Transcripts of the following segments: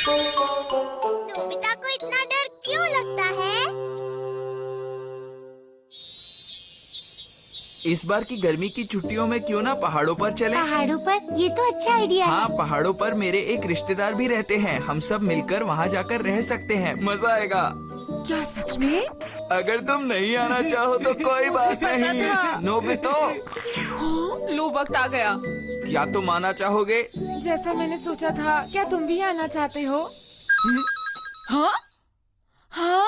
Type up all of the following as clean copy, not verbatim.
Nobita को इतना डर क्यों लगता है? इस बार की गर्मी की छुट्टियों में क्यों ना पहाड़ों पर चलें? पहाड़ों पर? ये तो अच्छा आइडिया है। हाँ, पहाड़ों पर मेरे एक रिश्तेदार भी रहते हैं। हम सब मिलकर वहाँ जाकर रह सकते हैं। मजा आएगा। क्या सच में? अगर तुम नहीं आना चाहो तो कोई बात नहीं। नोबितो, लो वक्त आ गया। क्या तुम आना चाहोगे? जैसा मैंने सोचा था, क्या तुम भी आना चाहते हो? हाँ हाँ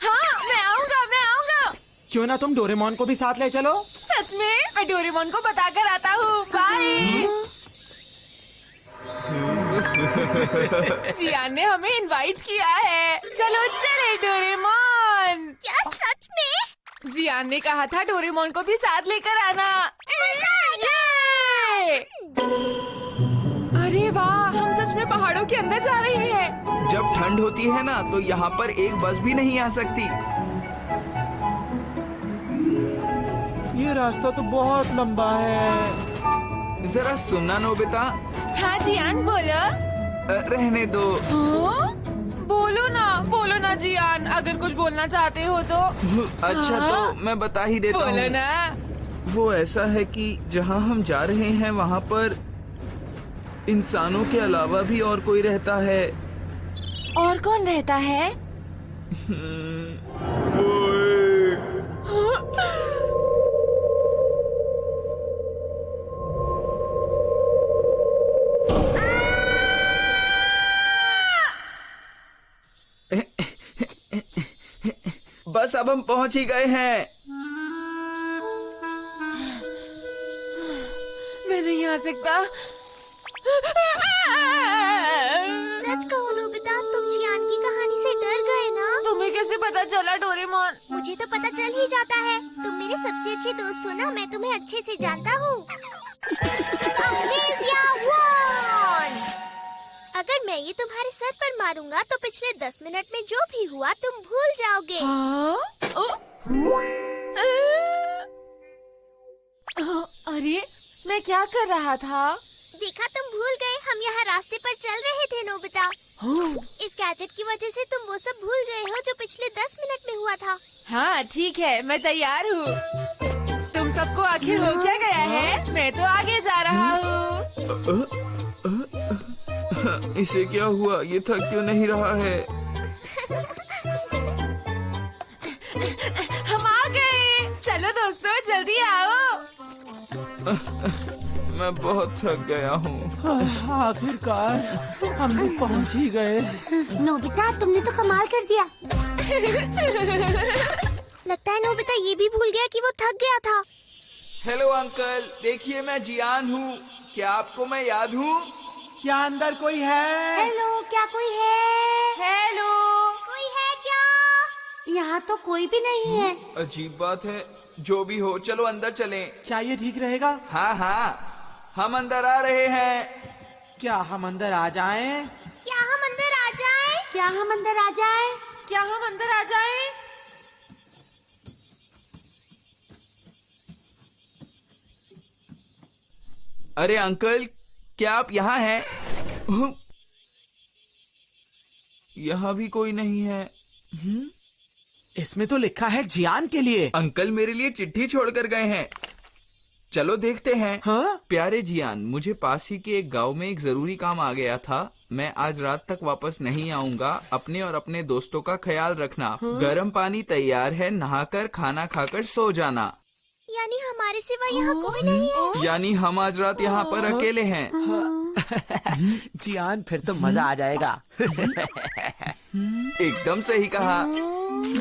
हाँ, मैं आऊँगा, मैं आऊँगा। क्यों ना तुम डोरेमोन को भी साथ ले चलो? सच में? मैं डोरेमोन को बताकर आता हूँ। बाय। जियान ने हमें इनवाइट किया है। चलो चले डोरेमोन। क्या सच में? जियान ने कहा था डोरेमोन को भी साथ लेकर आना। ये! अरे वाह, हम सच में पहाड़ों के अंदर जा रहे हैं। जब ठंड होती है ना तो यहाँ पर एक बस भी नहीं आ सकती। ये रास्ता तो बहुत लंबा है। जरा सुनना नोबिता। हाँ जियान, बोलो। रहने दो। हाँ? बोलो ना जियान, अगर कुछ बोलना चाहते हो तो। अच्छा तो मैं बता ही देता बोलो हूँ। ना। वो ऐसा है कि जहाँ हम जा रहे हैं वहाँ पर इंसानों के अलावा भी और कोई रहता है। और कौन रहता है? बस अब हम पहुँच ही गए हैं। मैं नहीं आ सकता। सच कहो नोबिता, तुम जियान की कहानी से डर गए ना? तुम्हें कैसे पता चला डोरेमोन? मुझे तो पता चल ही जाता है। तुम मेरे सबसे अच्छे दोस्त हो ना, मैं तुम्हें अच्छे से जानता हूँ। अम्नेसिया वन! अगर मैं ये तुम्हारे सर पर मारूंगा तो पिछले 10 मिनट में जो भी हुआ तुम भूल जाओगे। अरे मैं क्या कर रहा था? देखा, तुम भूल गए। हम यहाँ रास्ते पर चल रहे थे नोबिता। इस गैजेट की वजह से तुम वो सब भूल गए हो जो पिछले 10 मिनट में हुआ था। हाँ ठीक है, मैं तैयार हूँ। तुम सबको आखिर हो क्या गया है? मैं तो आगे जा रहा हूँ। इसे क्या हुआ? ये थक क्यों नहीं रहा है? हम आ गए। चलो दोस्तों, जल्दी आओ। मैं बहुत थक गया हूँ। आखिरकार हम भी पहुंच ही गए। नोबिता, तुमने तो कमाल कर दिया। लगता है नोबिता ये भी भूल गया कि वो थक गया था। हेलो अंकल, देखिए मैं जियान हूँ। क्या आपको मैं याद हूँ? क्या अंदर कोई है? हेलो, क्या कोई है? हेलो, कोई है क्या? यहाँ तो कोई भी नहीं है। अजीब बात है। जो भी हो, चलो अंदर चलें। क्या ये ठीक रहेगा? हाँ हाँ, हम अंदर आ रहे हैं। क्या हम अंदर आ जाएं? क्या हम अंदर आ जाएं? क्या हम अंदर आ जाएं? क्या हम अंदर आ जाएं? अरे अंकल, क्या आप यहाँ हैं? यहाँ भी कोई नहीं है। इसमें तो लिखा है जियान के लिए। अंकल मेरे लिए चिट्ठी छोड़कर गए हैं। चलो देखते हैं। हाँ? प्यारे जियान, मुझे पास ही के एक गांव में एक जरूरी काम आ गया था। मैं आज रात तक वापस नहीं आऊंगा। अपने और अपने दोस्तों का ख्याल रखना। गर्म पानी तैयार है, नहाकर खाना खाकर सो जाना। यानी हमारे सिवा यहाँ कोई नहीं है? यानी हम आज रात यहाँ पर अकेले हैं। जियान, फिर तो मजा आ जाएगा। एकदम सही कहा।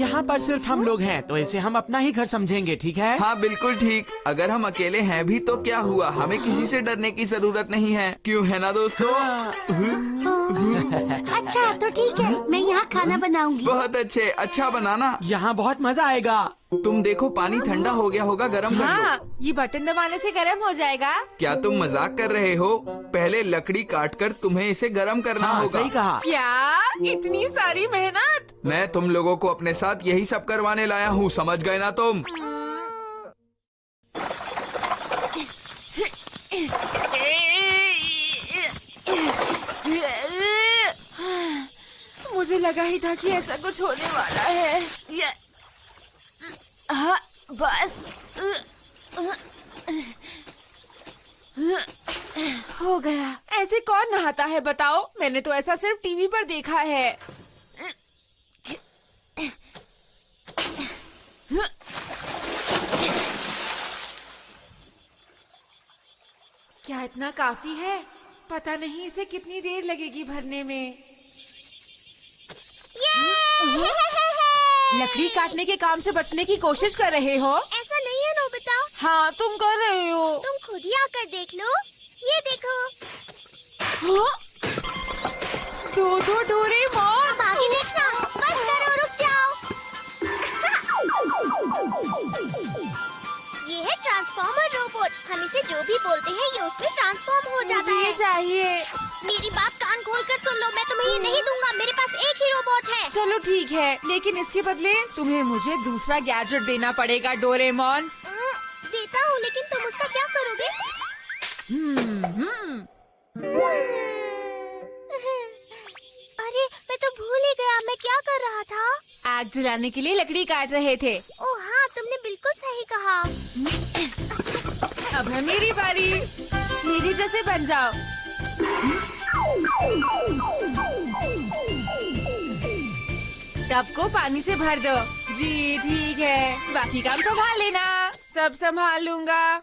यहाँ पर सिर्फ हम लोग हैं, तो इसे हम अपना ही घर समझेंगे, ठीक है? हाँ बिल्कुल ठीक। अगर हम अकेले हैं भी तो क्या हुआ, हमें किसी से डरने की जरूरत नहीं है। क्यों, है ना दोस्तों? अच्छा तो ठीक है, मैं यहाँ खाना बनाऊंगी। बहुत अच्छे, अच्छा बनाना। यहाँ बहुत मजा आएगा। तुम देखो पानी ठंडा हो गया होगा, गर्म कर लो। हाँ, ये बटन दबाने से गर्म हो जाएगा। क्या तुम मजाक कर रहे हो? पहले लकड़ी काटकर तुम्हें इसे गर्म करना हाँ, होगा। सही कहा। क्या इतनी सारी मेहनत? मैं तुम लोगों को अपने साथ यही सब करवाने लाया हूँ, समझ गए ना तुम? मुझे लगा ही था कि ऐसा कुछ होने वाला है। हाँ, बस हो गया। ऐसे कौन नहाता है बताओ? मैंने तो ऐसा सिर्फ टीवी पर देखा है। क्या इतना काफी है? पता नहीं इसे कितनी देर लगेगी भरने में। लकड़ी काटने के काम से बचने की कोशिश कर रहे हो? ऐसा नहीं है नोबिता। हाँ, तुम कर रहे हो। तुम खुद ही आकर देख लो। ये देखो। हाँ? दो डोरेमोन। अब आगे देखना। बस करो, रुक जाओ। ये है ट्रांसफॉर्मर रोबोट। हम इसे जो भी बोलते हैं ये उसमें ट्रांसफॉर्म हो जाता मुझे है। ये चाहिए। मेरी बात कान खोल कर सुन लो। मैं तुम्हें ये नहीं दूंगा। मेरे पास एक ही रोबोट है। चलो ठीक है, लेकिन इसके बदले तुम्हें मुझे दूसरा गैजेट देना पड़ेगा डोरेमोन। देता हूँ, लेकिन तुम उसका क्या करोगे? अरे, मैं तो भूल ही गया मैं क्या कर रहा था। आग जलाने के लिए लकड़ी काट रहे थे। ओह हाँ, तुमने बिल्कुल सही कहा। अब है मेरी बारी। मेरे जैसे बन जाओ। टब को पानी से भर दो। जी ठीक है, बाकी काम संभाल लेना। सब संभाल लूंगा।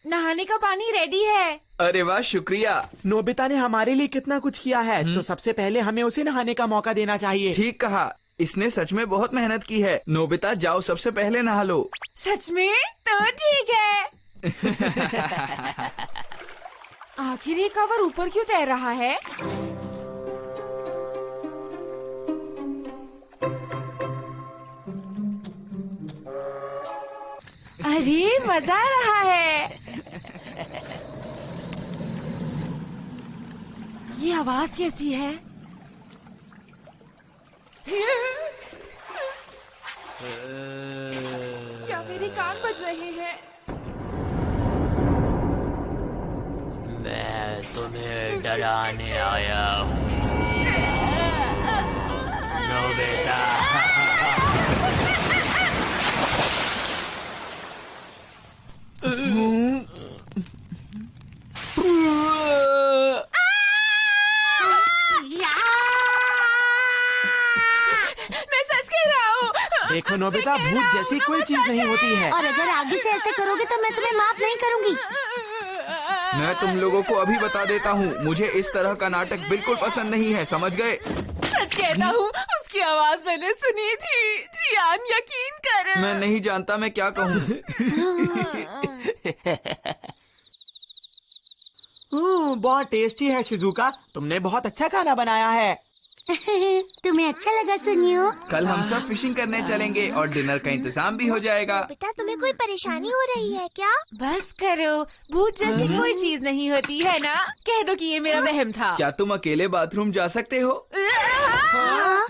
नहाने का पानी रेडी है। अरे वाह, शुक्रिया। नोबिता ने हमारे लिए कितना कुछ किया है, तो सबसे पहले हमें उसे नहाने का मौका देना चाहिए। ठीक कहा, इसने सच में बहुत मेहनत की है। नोबिता जाओ, सबसे पहले नहा लो। सच में? तो ठीक है। आखिर ये कवर ऊपर क्यों तैर रहा है? अरे मजा आ रहा है। ये आवाज कैसी है? क्या मेरे कान बज रहे हैं? मैं तुम्हें डराने आया हूँ नोबिता। मैं सच कह रहा हूँ। देखो नोबिता, भूत जैसी कोई चीज नहीं होती है। और अगर आगे से ऐसे करोगे तो मैं तुम्हें माफ नहीं करूंगी। मैं तुम लोगों को अभी बता देता हूँ, मुझे इस तरह का नाटक बिल्कुल पसंद नहीं है, समझ गए? सच कहता हूँ, उसकी आवाज मैंने सुनी थी। जियान, यकीन कर। मैं नहीं जानता मैं क्या कहूँ। बहुत टेस्टी है शिजुका, तुमने बहुत अच्छा खाना बनाया है। तुम्हें अच्छा लगा सुनियो? कल हम सब फिशिंग करने चलेंगे और डिनर का इंतजाम भी हो जाएगा। बेटा, तुम्हें कोई परेशानी हो रही है क्या? बस करो, भूत जैसी कोई चीज नहीं होती है ना। कह दो कि ये मेरा वहम था। क्या तुम अकेले बाथरूम जा सकते हो? हाँ?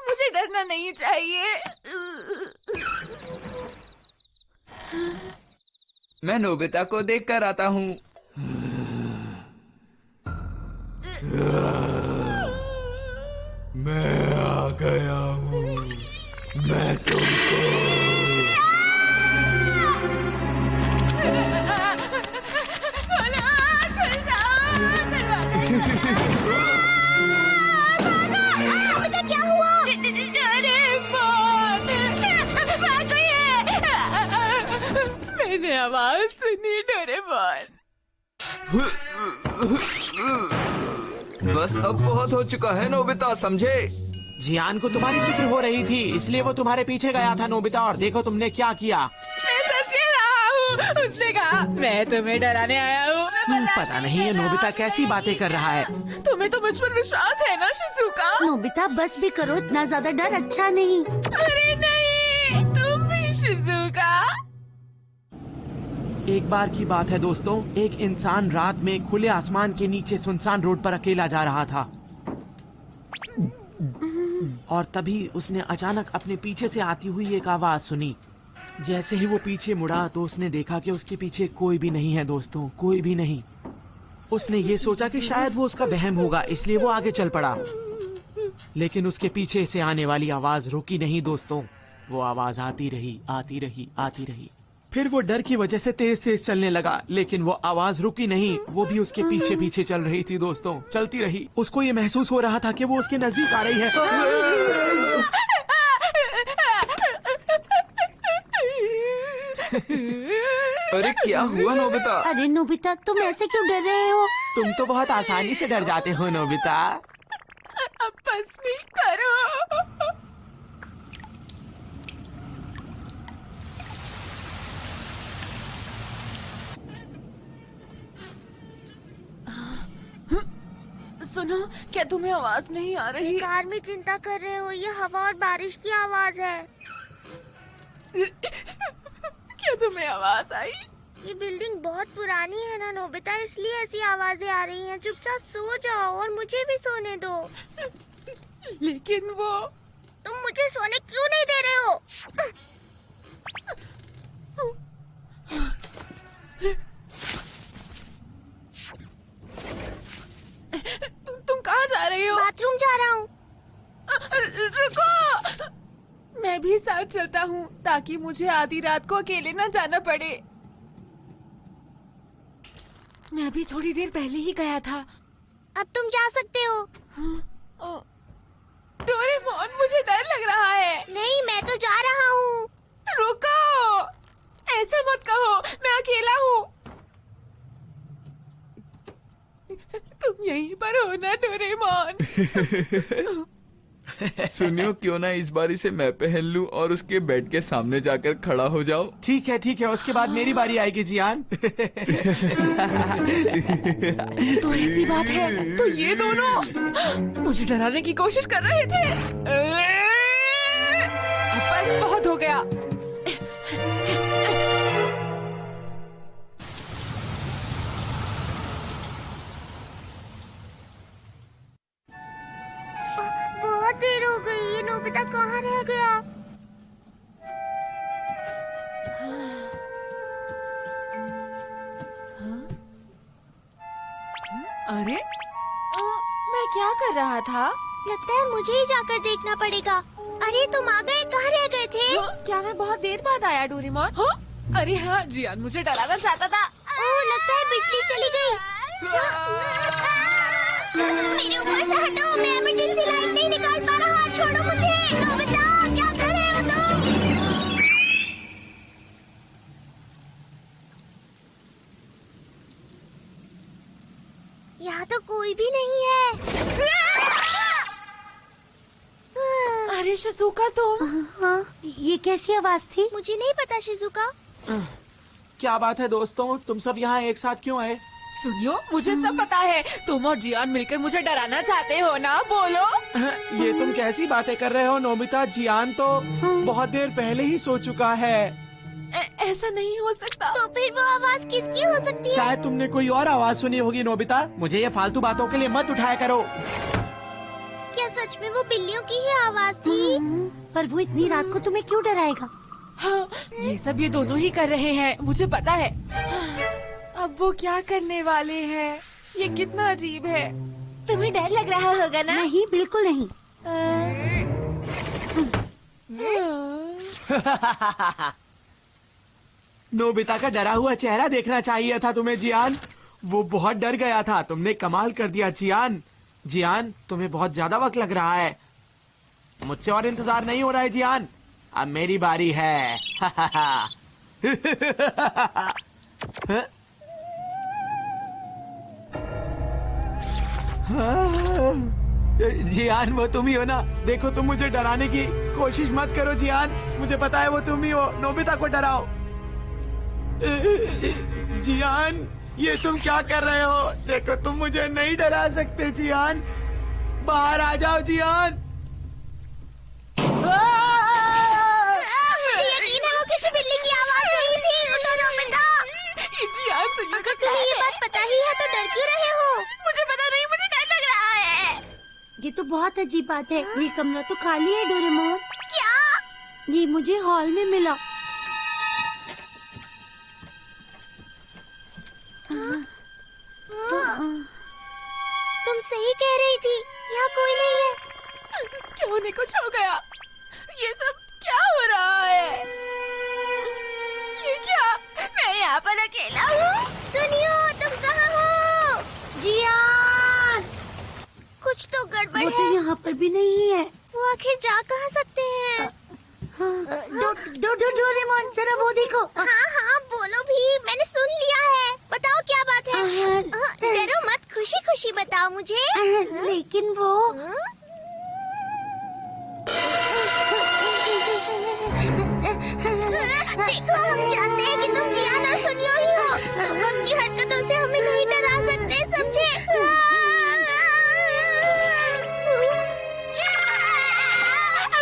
मुझे डरना नहीं चाहिए। मैं नोबिता को देख कर आता हूँ। मैं आ गया हूँ। मैं तुमको खुल जाओ दरवाजा। बेटा, क्या हुआ? अरे मौत! भागो ये! मैंने आवाज सुनी डोरेमोन। बस अब बहुत हो चुका है नोबिता, समझे? जियान को तुम्हारी फिक्र हो रही थी, इसलिए वो तुम्हारे पीछे गया था नोबिता, और देखो तुमने क्या किया। मैं सच कह रहा हूँ। उसने कहा मैं तुम्हें डराने आया हूँ। पता नहीं ये नोबिता कैसी बातें कर रहा है। तुम्हें तो मुझ पर विश्वास है ना शिजुका? नोबिता बस भी करो, इतना ज्यादा डर अच्छा नहीं। अरे नहीं, तुम भी शिजुका। एक बार की बात है दोस्तों, एक इंसान रात में खुले आसमान के नीचे सुनसान रोड पर अकेला जा रहा था, और तभी उसने अचानक अपने पीछे से आती हुई एक आवाज सुनी। जैसे ही वो पीछे मुड़ा तो उसने देखा कि उसके पीछे कोई भी नहीं है दोस्तों, कोई भी नहीं। उसने ये सोचा कि शायद वो उसका वहम होगा, इसलिए वो आगे चल पड़ा। लेकिन उसके पीछे से आने वाली आवाज रुकी नहीं दोस्तों। वो आवाज आती रही, आती रही, आती रही। फिर वो डर की वजह से तेज तेज चलने लगा, लेकिन वो आवाज रुकी नहीं। वो भी उसके पीछे पीछे चल रही थी दोस्तों, चलती रही। उसको ये महसूस हो रहा था कि वो उसके नजदीक आ रही है। अरे क्या हुआ नोबिता? अरे नोबिता, तुम ऐसे क्यों डर रहे हो? तुम तो बहुत आसानी से डर जाते हो नोबिता। अब बस भी करो। सुनो, क्या तुम्हें आवाज नहीं आ रही? कार में चिंता कर रहे हो, ये हवा और बारिश की आवाज है। क्या तुम्हें आवाज आई? ये बिल्डिंग बहुत पुरानी है ना नोबिता, इसलिए ऐसी आवाजें आ रही हैं। चुपचाप सो जाओ और मुझे भी सोने दो। लेकिन वो तुम मुझे सोने क्यों नहीं दे रहे हो? तुम कहाँ जा रही हो? बाथरूम जा रहा हूँ। रुको, मैं भी साथ चलता हूँ ताकि मुझे आधी रात को अकेले न जाना पड़े। मैं अभी थोड़ी देर पहले ही गया था। अब तुम जा सकते हो। डोरेमोन, मुझे डर लग रहा है। नहीं, मैं तो जा रहा हूँ। रुको, ऐसा मत कहो, मैं अकेला हूँ। तुम यहीं पर हो ना डोरेमोन? सुनियो, क्यों ना इस बारी से मैं पहन लूं और उसके बेड के सामने जाकर खड़ा हो जाओ। ठीक है, उसके बाद मेरी बारी आएगी जियान। तो ऐसी बात है तो ये दोनों मुझे डराने की कोशिश कर रहे थे। बस बहुत हो गया। बहुत देर हो गई, ये नोबिता कहाँ रह गया? अरे मैं क्या कर रहा था? लगता है मुझे ही जाकर देखना पड़ेगा। अरे तुम आ गए, कहाँ रह गए थे? क्या मैं बहुत देर बाद आया डोरेमोन? हाँ? अरे हाँ, जियान मुझे डराना चाहता था। ओह, लगता है बिजली चली गई। मेरे ऊपर से हटो, मैं इमरजेंसी लाइट नहीं निकाल पा रहा। छोड़ो मुझे। नोबिता, क्या कर रहे हो तुम? यहाँ तो कोई भी नहीं है। अरे शिजुका, तुम? हाँ, ये कैसी आवाज थी? मुझे नहीं पता शिजुका। क्या बात है दोस्तों, तुम सब यहाँ एक साथ क्यों आए? सुनियो, मुझे सब पता है। तुम और जियान मिलकर मुझे डराना चाहते हो ना? बोलो। ये तुम कैसी बातें कर रहे हो नोबिता? जियान तो बहुत देर पहले ही सो चुका है। ऐसा नहीं हो सकता। तो फिर वो आवाज किसकी हो सकती है? शायद तुमने कोई और आवाज सुनी होगी नोबिता। मुझे ये फालतू बातों के लिए मत उठाया करो। क्या सच में वो बिल्लियों की ही आवाज थी? पर वो इतनी रात को तुम्हें क्यों डराएगा? हाँ, ये सब ये दोनों ही कर रहे हैं, मुझे पता है। अब वो क्या करने वाले हैं? ये कितना अजीब है। तुम्हें डर लग रहा होगा ना? नहीं, बिल्कुल नहीं। नोबिता का डरा हुआ चेहरा देखना चाहिए था तुम्हें जियान। वो बहुत डर गया था। तुमने कमाल कर दिया जियान। जियान, तुम्हें बहुत ज्यादा वक्त लग रहा है। मुझसे और इंतजार नहीं हो रहा है जियान। अब मेरी बारी है। जियान, वो तुम ही हो ना? देखो, तुम मुझे डराने की कोशिश मत करो जियान। मुझे पता है वो तुम ही हो। नोबिता को डराओ। जियान, ये तुम क्या कर रहे हो? देखो, तुम मुझे नहीं डरा सकते जियान। बाहर आ जाओ जियान। यकीन है वो किसी बिल्ली की आवाज नहीं थी। उठो नोबिता। जियान, सुनियो, अगर तुम्हें ये बात पता ही है तो डर क्यों रहे हो? मुझे पता नहीं, मुझे डर लग रहा है। ये तो बहुत अजीब बात है। ये कमरा तो खाली है डोरेमोन। क्या? ये मुझे हॉल में मिला। थी। यहाँ कोई नहीं है। क्यों नहीं कुछ हो गया? ये सब क्या हो रहा है? ये क्या? मैं यहाँ पर अकेला हूँ। सुनियो, तुम कहाँ हो? जियान, कुछ तो गड़बड़ वो है। तो यहाँ पर भी नहीं है। वो आखिर जा कहाँ सकते हैं? डोरेमोन, जरा वो देखो। हाँ हाँ, बोलो भी, मैंने सुन लिया है। बताओ क्या बात है? डरो मत, खुशी खुशी बताओ मुझे। लेकिन वो देखो, हम जानते हैं कि तुम जियान और सुनियो ही हो। तुम अपनी हरकतों से हमें नहीं डरा सकते, समझे?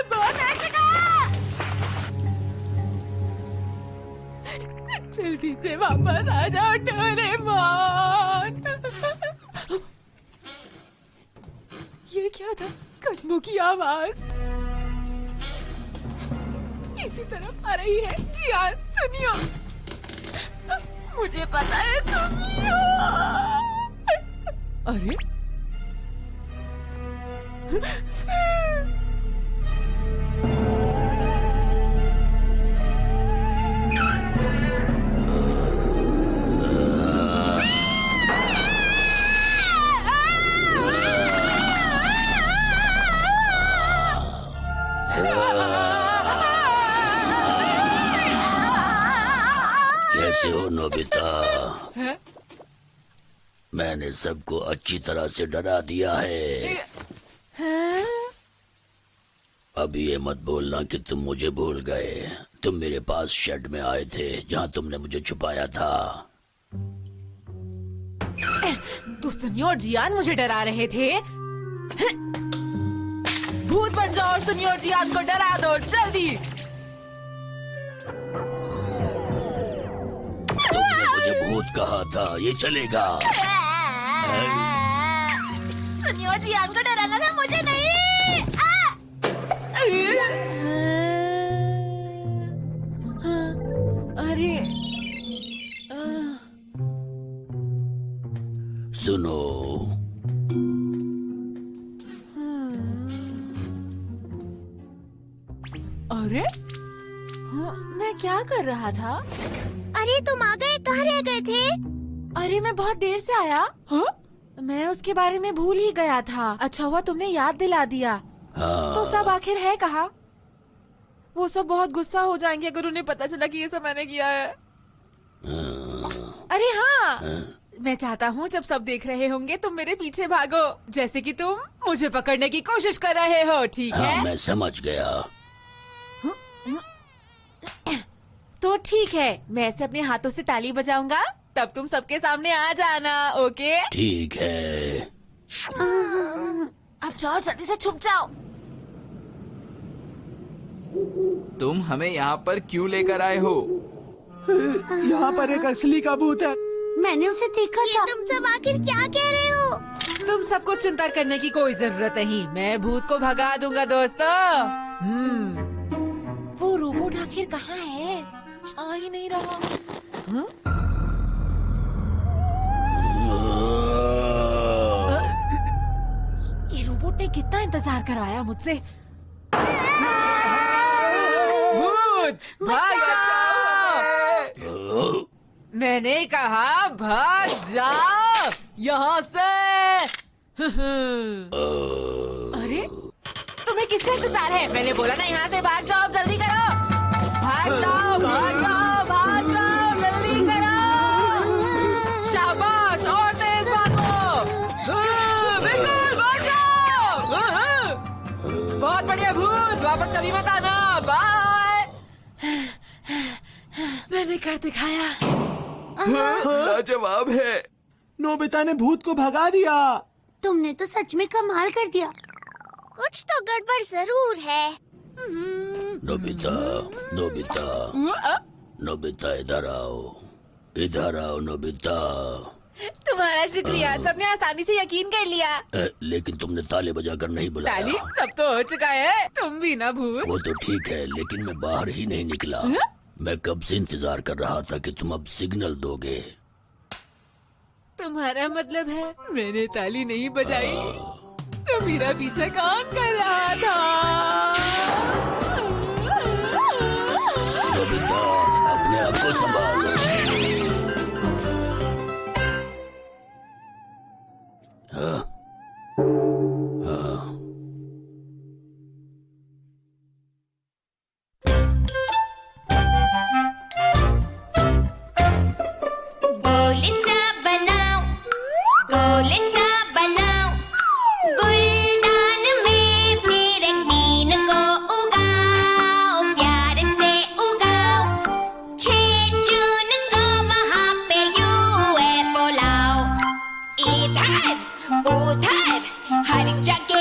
बहुत अच्छा। जल्दी से वापस आ जाओ डोरेमोन। ये क्या था? कदमों की आवाज इसी तरफ आ रही है। जियान, सुनियो, मुझे पता है तुम ही हो। अरे कैसे हो नोबिता? मैंने सबको अच्छी तरह से डरा दिया है। अब ये मत बोलना कि तुम मुझे भूल गए। तुम मेरे पास शेड में आए थे जहाँ तुमने मुझे छुपाया था। तो सुनियो और जियान मुझे डरा रहे थे। भूत बन जाओ और सुनियो और जियान को डरा दो, जल्दी। तुमने मुझे भूत कहा था, ये चलेगा? सुनियो और जियान को डराना था, मुझे नहीं। अरे सुनो, अरे मैं क्या कर रहा था? अरे तुम आ गए, कहाँ रह गए थे? अरे मैं बहुत देर से आया। हाँ? मैं उसके बारे में भूल ही गया था। अच्छा हुआ तुमने याद दिला दिया। हाँ। तो सब आखिर है कहाँ? वो सब बहुत गुस्सा हो जाएंगे अगर उन्हें पता चला कि ये सब मैंने किया है। अरे हाँ, मैं चाहता हूँ जब सब देख रहे होंगे तुम मेरे पीछे भागो, जैसे कि तुम मुझे पकड़ने की कोशिश कर रहे हो, ठीक हाँ, है? मैं समझ गया। तो ठीक है, मैं ऐसे अपने हाथों से ताली बजाऊंगा, तब तुम सबके सामने आ जाना, ओके? ठीक है। अब जाओ, जल्दी से छुप जाओ। तुम हमें यहाँ पर क्यों लेकर आए हो? यहाँ पर एक असली का भूत है। मैंने उसे देखा ये था। तुम सब आखिर क्या कह रहे हो? तुम सबको चिंता करने की कोई जरूरत नहीं, मैं भूत को भगा दूंगा दोस्तों। वो रोबोट आखिर कहाँ है? आ ही नहीं रहा। हाँ? ये रोबोट ने कितना इंतजार करवाया मुझसे। भूत भाग जाओ! मैंने कहा भाग जाओ यहाँ से। अरे तुम्हें किसका इंतजार है? मैंने बोला ना यहाँ से भाग जाओ, जल्दी करो। भाग जाओ, भाग जाओ, भाग जाओ, जल्दी करो। शाबाश, और तेज भागो। बिल्कुल, भाग जाओ। बहुत बढ़िया भूत, वापस कभी मत आना, बाय। मैंने कर दिखाया। लाजवाब है। नोबिता ने भूत को भगा दिया। तुमने तो सच में कमाल कर दिया। कुछ तो गड़बड़ जरूर है। नोबिता, नोबिता, नोबिता, इधर आओ, इधर आओ नोबिता। तुम्हारा शुक्रिया, सबने आसानी से यकीन कर लिया। लेकिन तुमने ताले बजाकर नहीं बुलाया। ताली सब तो हो चुका है, तुम भी ना भूत। वो तो ठीक है, लेकिन मैं बाहर ही नहीं निकला। मैं कब से इंतजार कर रहा था कि तुम अब सिग्नल दोगे। तुम्हारा मतलब है मैंने ताली नहीं बजाई? मेरा पीछा कौन कर रहा था? नोबिता, अपने आप को संभालो। हाँ? हाँ। गोल सा बनाओ, गोल सा बनाओ, गुलदान में फिर एक बीन को उगाओ, प्यार से उगाओ, 6 जून को वहाँ पे UFO लाओ, इधर उधर हर जगह